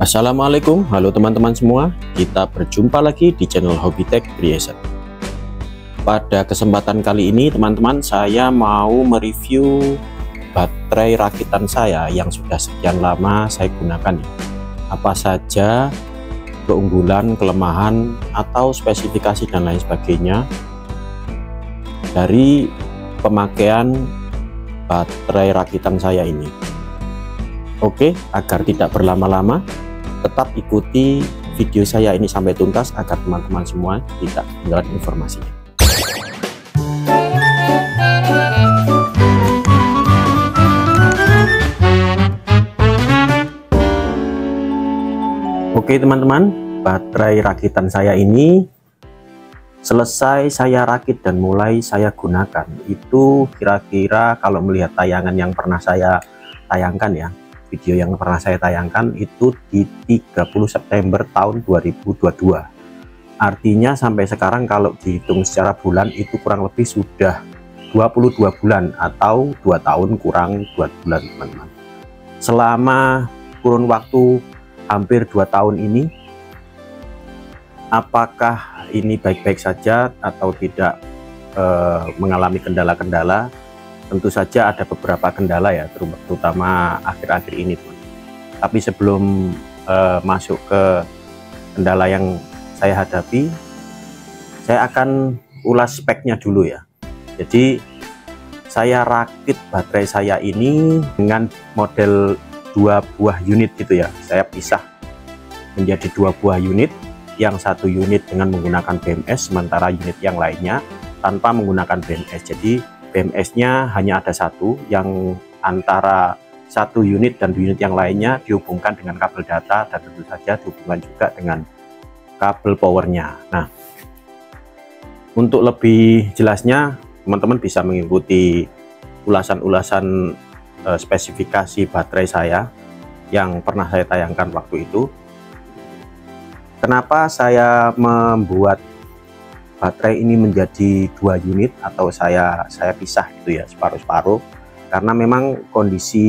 Assalamualaikum, halo teman-teman semua. Kita berjumpa lagi di channel Hobby Tech Creation. Pada kesempatan kali ini teman-teman, saya mau mereview baterai rakitan saya yang sudah sekian lama saya gunakan. Apa saja keunggulan, kelemahan, atau spesifikasi dan lain sebagainya dari pemakaian baterai rakitan saya ini. Oke, agar tidak berlama-lama, tetap ikuti video saya ini sampai tuntas agar teman-teman semua tidak ketinggalan informasinya. Oke teman-teman, baterai rakitan saya ini selesai saya rakit dan mulai saya gunakan itu kira-kira, kalau melihat tayangan yang pernah saya tayangkan ya, video yang pernah saya tayangkan itu di 30 September tahun 2022. Artinya sampai sekarang kalau dihitung secara bulan itu kurang lebih sudah 22 bulan atau 2 tahun kurang 2 bulan teman-teman. Selama kurun waktu hampir 2 tahun ini, apakah ini baik-baik saja atau tidak mengalami kendala-kendala? Tentu saja ada beberapa kendala ya, terutama akhir-akhir ini teman. Tapi sebelum masuk ke kendala yang saya hadapi, saya akan ulas speknya dulu ya. Jadi saya rakit baterai saya ini dengan model 2 buah unit gitu ya. Saya pisah menjadi 2 buah unit, yang satu unit dengan menggunakan BMS, sementara unit yang lainnya tanpa menggunakan BMS. Jadi BMS-nya hanya ada satu, yang antara satu unit dan unit yang lainnya dihubungkan dengan kabel data, dan tentu saja dihubungkan juga dengan kabel powernya. Nah, untuk lebih jelasnya teman-teman bisa mengikuti ulasan-ulasan spesifikasi baterai saya yang pernah saya tayangkan waktu itu. Kenapa saya membuat baterai ini menjadi 2 unit atau saya pisah gitu ya, separuh-separuh, karena memang kondisi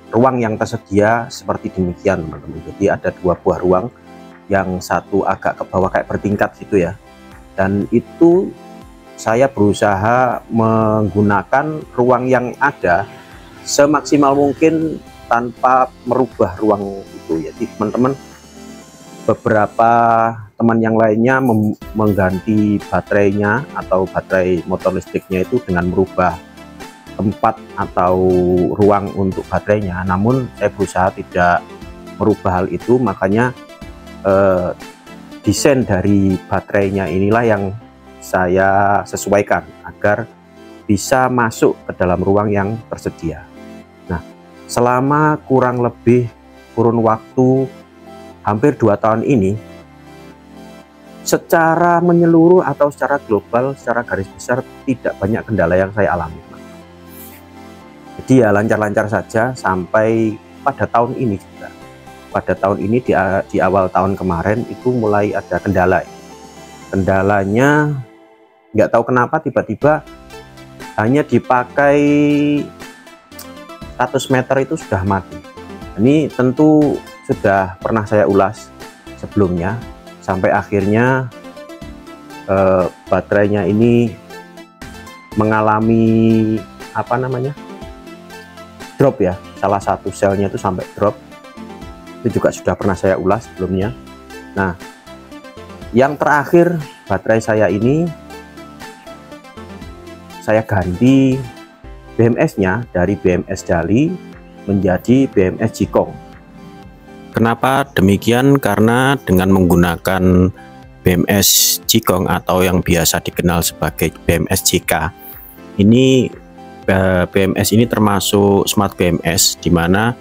ruang yang tersedia seperti demikian teman-teman. Jadi ada 2 buah ruang, yang satu agak ke bawah kayak bertingkat gitu ya, dan itu saya berusaha menggunakan ruang yang ada semaksimal mungkin tanpa merubah ruang itu. Jadi teman-teman, beberapa teman yang lainnya mengganti baterainya atau baterai motor listriknya itu dengan merubah tempat atau ruang untuk baterainya, namun saya berusaha tidak merubah hal itu. Makanya desain dari baterainya inilah yang saya sesuaikan agar bisa masuk ke dalam ruang yang tersedia. Nah, selama kurang lebih kurun waktu hampir 2 tahun ini, secara menyeluruh atau secara global, secara garis besar tidak banyak kendala yang saya alami. Jadi ya lancar-lancar saja sampai pada tahun ini juga. Pada tahun ini di awal tahun kemarin itu mulai ada kendala. Kendalanya nggak tahu kenapa tiba-tiba hanya dipakai 100 meter itu sudah mati. Ini tentu sudah pernah saya ulas sebelumnya, sampai akhirnya baterainya ini mengalami drop ya, salah satu selnya itu sampai drop. Itu juga sudah pernah saya ulas sebelumnya. Nah, yang terakhir baterai saya ini saya ganti BMS-nya dari BMS Dali menjadi BMS Jikong. Kenapa demikian? Karena dengan menggunakan BMS Jikong atau yang biasa dikenal sebagai BMS JK, ini BMS ini termasuk smart BMS, di mana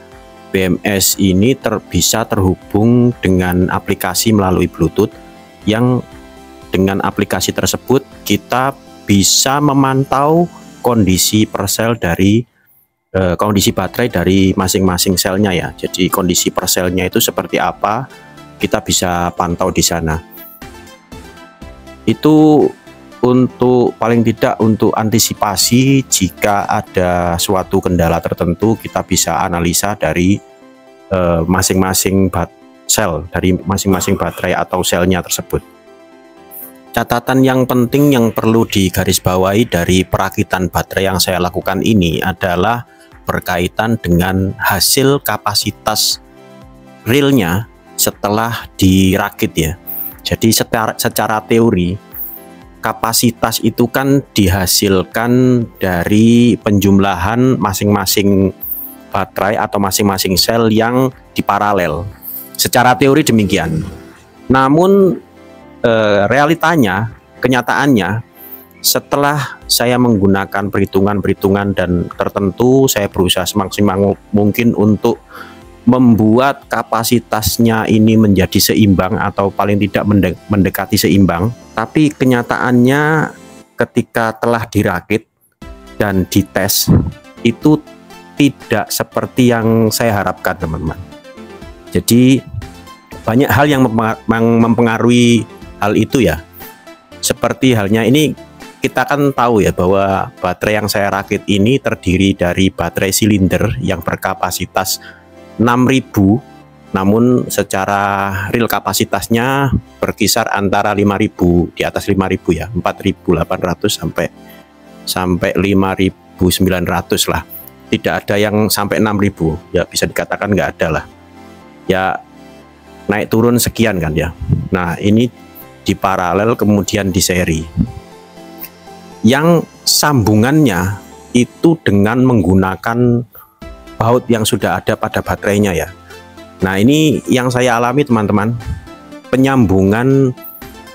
BMS ini bisa terhubung dengan aplikasi melalui Bluetooth, yang dengan aplikasi tersebut kita bisa memantau kondisi persel dari kondisi baterai dari masing-masing selnya ya. Jadi kondisi perselnya itu seperti apa kita bisa pantau di sana. Itu untuk paling tidak untuk antisipasi jika ada suatu kendala tertentu, kita bisa analisa dari masing-masing sel dari masing-masing baterai atau selnya tersebut. Catatan yang penting yang perlu digarisbawahi dari perakitan baterai yang saya lakukan ini adalah berkaitan dengan hasil kapasitas realnya setelah dirakit ya. Jadi secara teori kapasitas itu kan dihasilkan dari penjumlahan masing-masing baterai atau masing-masing sel yang diparalel. Secara teori demikian. Namun realitanya, kenyataannya, setelah saya menggunakan perhitungan-perhitungan dan tertentu, saya berusaha semaksimal mungkin untuk membuat kapasitasnya ini menjadi seimbang atau paling tidak mendekati seimbang. Tapi kenyataannya ketika telah dirakit dan dites itu tidak seperti yang saya harapkan, teman-teman. Jadi banyak hal yang mempengaruhi hal itu ya. Seperti halnya ini, kita kan tahu ya bahwa baterai yang saya rakit ini terdiri dari baterai silinder yang berkapasitas 6000, namun secara real kapasitasnya berkisar antara 5000, di atas 5000 ya, 4800 sampai 5900 lah. Tidak ada yang sampai 6000 ya, bisa dikatakan nggak ada lah ya, naik turun sekian kan ya. Nah ini di paralel kemudian di seri yang sambungannya itu dengan menggunakan baut yang sudah ada pada baterainya ya. Nah ini yang saya alami, teman-teman. Penyambungan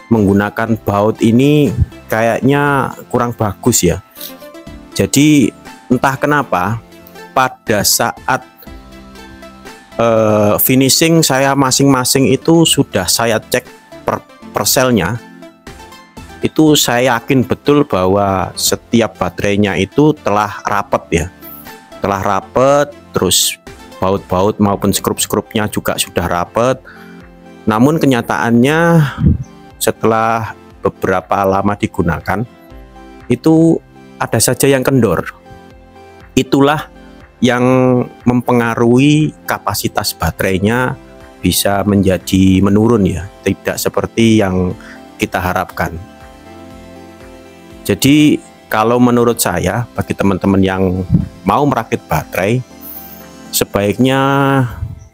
menggunakan baut ini kayaknya kurang bagus ya. Jadi entah kenapa pada saat finishing saya masing-masing itu sudah saya cek per selnya, itu saya yakin betul bahwa setiap baterainya itu telah rapet ya, telah rapet, terus baut-baut maupun skrup-skrupnya juga sudah rapet. Namun kenyataannya setelah beberapa lama digunakan itu ada saja yang kendor. Itulah yang mempengaruhi kapasitas baterainya bisa menjadi menurun ya, tidak seperti yang kita harapkan. Jadi kalau menurut saya, bagi teman-teman yang mau merakit baterai, sebaiknya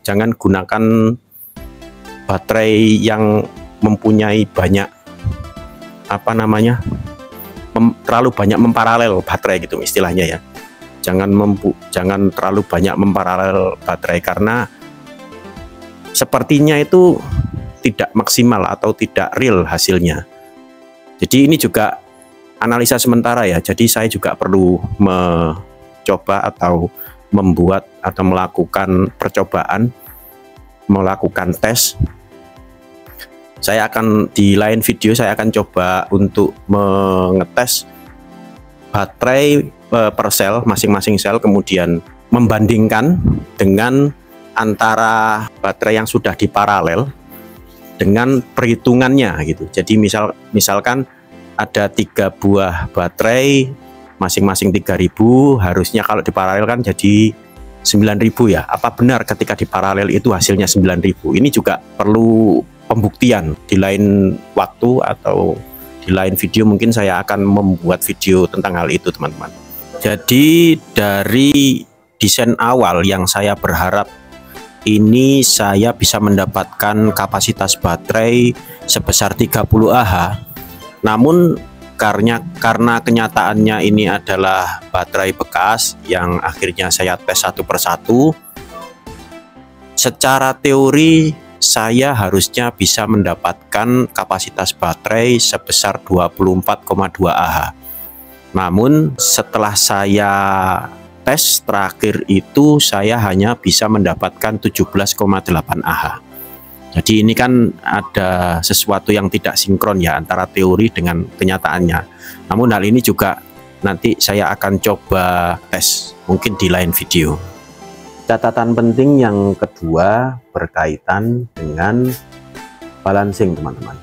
jangan gunakan baterai yang mempunyai banyak terlalu banyak memparalel baterai gitu istilahnya ya. Jangan terlalu banyak memparalel baterai, karena sepertinya itu tidak maksimal atau tidak real hasilnya. Jadi ini juga analisa sementara ya. Jadi saya juga perlu mencoba atau membuat atau melakukan percobaan, melakukan tes. Saya akan di lain video saya akan coba untuk mengetes baterai per sel, masing-masing sel, kemudian membandingkan dengan antara baterai yang sudah diparalel dengan perhitungannya gitu. Jadi misalkan ada 3 buah baterai masing-masing 3000, harusnya kalau diparalel kan jadi 9000 ya. Apa benar ketika diparalel itu hasilnya 9000? Ini juga perlu pembuktian. Di lain waktu atau di lain video mungkin saya akan membuat video tentang hal itu, teman-teman. Jadi dari desain awal yang saya berharap ini saya bisa mendapatkan kapasitas baterai sebesar 30 Ah. Namun karena kenyataannya ini adalah baterai bekas yang akhirnya saya tes satu persatu, secara teori saya harusnya bisa mendapatkan kapasitas baterai sebesar 24,2 Ah. Namun setelah saya tes terakhir itu saya hanya bisa mendapatkan 17,8 Ah. Jadi ini kan ada sesuatu yang tidak sinkron ya antara teori dengan kenyataannya. Namun hal ini juga nanti saya akan coba tes mungkin di lain video. Catatan penting yang kedua berkaitan dengan balancing, teman-teman.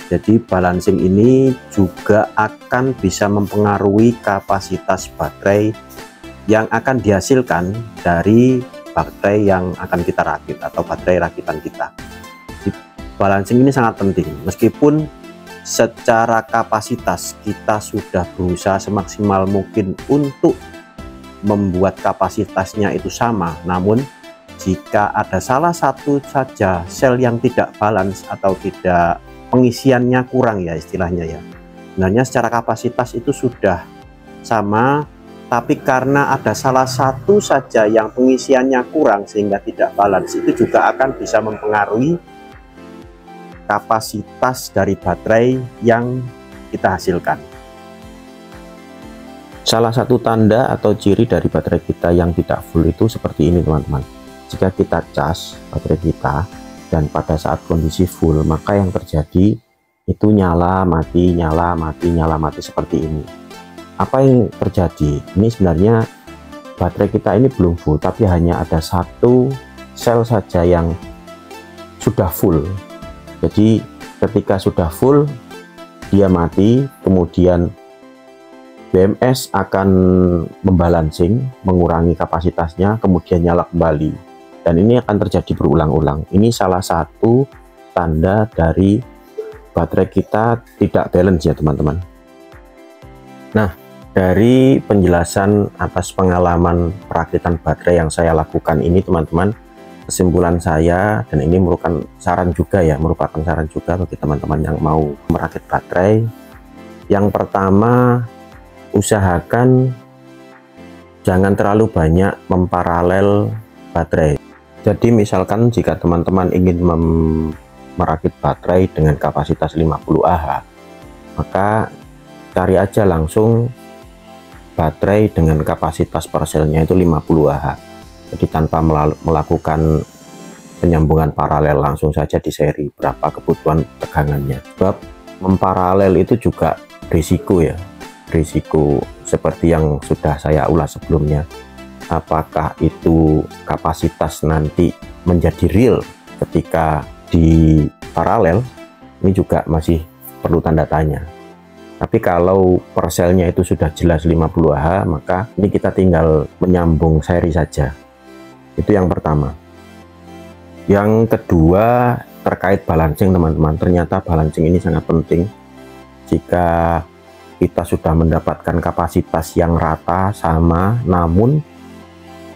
Jadi balancing ini juga akan bisa mempengaruhi kapasitas baterai yang akan dihasilkan dari baterai yang akan kita rakit atau baterai rakitan kita. Di balancing ini sangat penting, meskipun secara kapasitas kita sudah berusaha semaksimal mungkin untuk membuat kapasitasnya itu sama, namun jika ada salah satu saja sel yang tidak balance atau tidak pengisiannya kurang ya istilahnya ya, sebenarnya secara kapasitas itu sudah sama, tapi karena ada salah satu saja yang pengisiannya kurang sehingga tidak balance, itu juga akan bisa mempengaruhi kapasitas dari baterai yang kita hasilkan. Salah satu tanda atau ciri dari baterai kita yang tidak full itu seperti ini teman-teman. Jika kita cas baterai kita dan pada saat kondisi full, maka yang terjadi itu nyala mati nyala mati nyala mati seperti ini. Apa yang terjadi? Ini sebenarnya baterai kita ini belum full, tapi hanya ada satu sel saja yang sudah full. Jadi ketika sudah full dia mati, kemudian BMS akan membalancing, mengurangi kapasitasnya, kemudian nyala kembali, dan ini akan terjadi berulang-ulang. Ini salah satu tanda dari baterai kita tidak balance ya teman-teman. Nah, dari penjelasan atas pengalaman perakitan baterai yang saya lakukan ini teman-teman, kesimpulan saya, dan ini merupakan saran juga bagi teman-teman yang mau merakit baterai. Yang pertama, usahakan jangan terlalu banyak memparalel baterai. Jadi misalkan jika teman-teman ingin merakit baterai dengan kapasitas 50 Ah, maka cari aja langsung baterai dengan kapasitas parselnya itu 50 Ah. Jadi tanpa melakukan penyambungan paralel, langsung saja di seri berapa kebutuhan tegangannya. Sebab memparalel itu juga risiko ya, risiko seperti yang sudah saya ulas sebelumnya. Apakah itu kapasitas nanti menjadi real ketika di paralel, ini juga masih perlu tanda tanya. Tapi kalau parselnya itu sudah jelas 50 Ah, maka ini kita tinggal menyambung seri saja. Itu yang pertama. Yang kedua, terkait balancing teman-teman. Ternyata balancing ini sangat penting. Jika kita sudah mendapatkan kapasitas yang rata sama, namun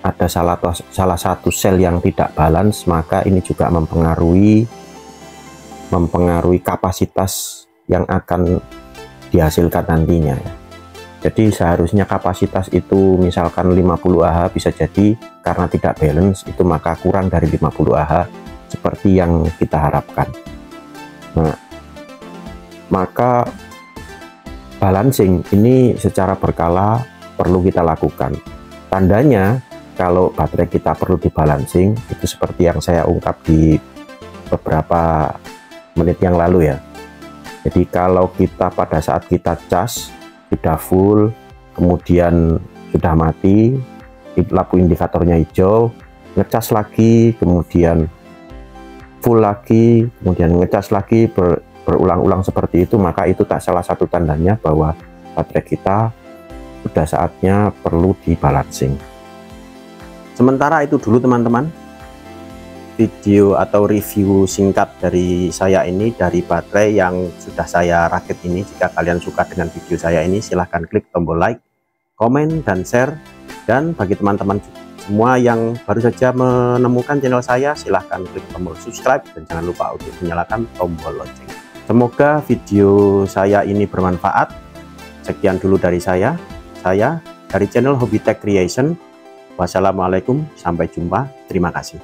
ada salah satu sel yang tidak balance, maka ini juga mempengaruhi kapasitas yang akan dihasilkan nantinya. Jadi seharusnya kapasitas itu misalkan 50 Ah, bisa jadi karena tidak balance itu maka kurang dari 50 Ah seperti yang kita harapkan. Nah, maka balancing ini secara berkala perlu kita lakukan. Tandanya kalau baterai kita perlu dibalancing itu seperti yang saya ungkap di beberapa menit yang lalu ya. Jadi kalau kita pada saat kita cas sudah full, kemudian sudah mati, lampu indikatornya hijau, ngecas lagi, kemudian full lagi, kemudian ngecas lagi, berulang-ulang seperti itu, maka itu tak salah satu tandanya bahwa baterai kita sudah saatnya perlu dibalancing. Sementara itu dulu teman-teman, video atau review singkat dari saya ini dari baterai yang sudah saya rakit ini. Jika kalian suka dengan video saya ini, silahkan klik tombol like, komen, dan share. Dan bagi teman-teman semua yang baru saja menemukan channel saya, silahkan klik tombol subscribe dan jangan lupa untuk menyalakan tombol lonceng. Semoga video saya ini bermanfaat. Sekian dulu dari saya dari channel Hobby Tech Creation. Wassalamualaikum, sampai jumpa, terima kasih.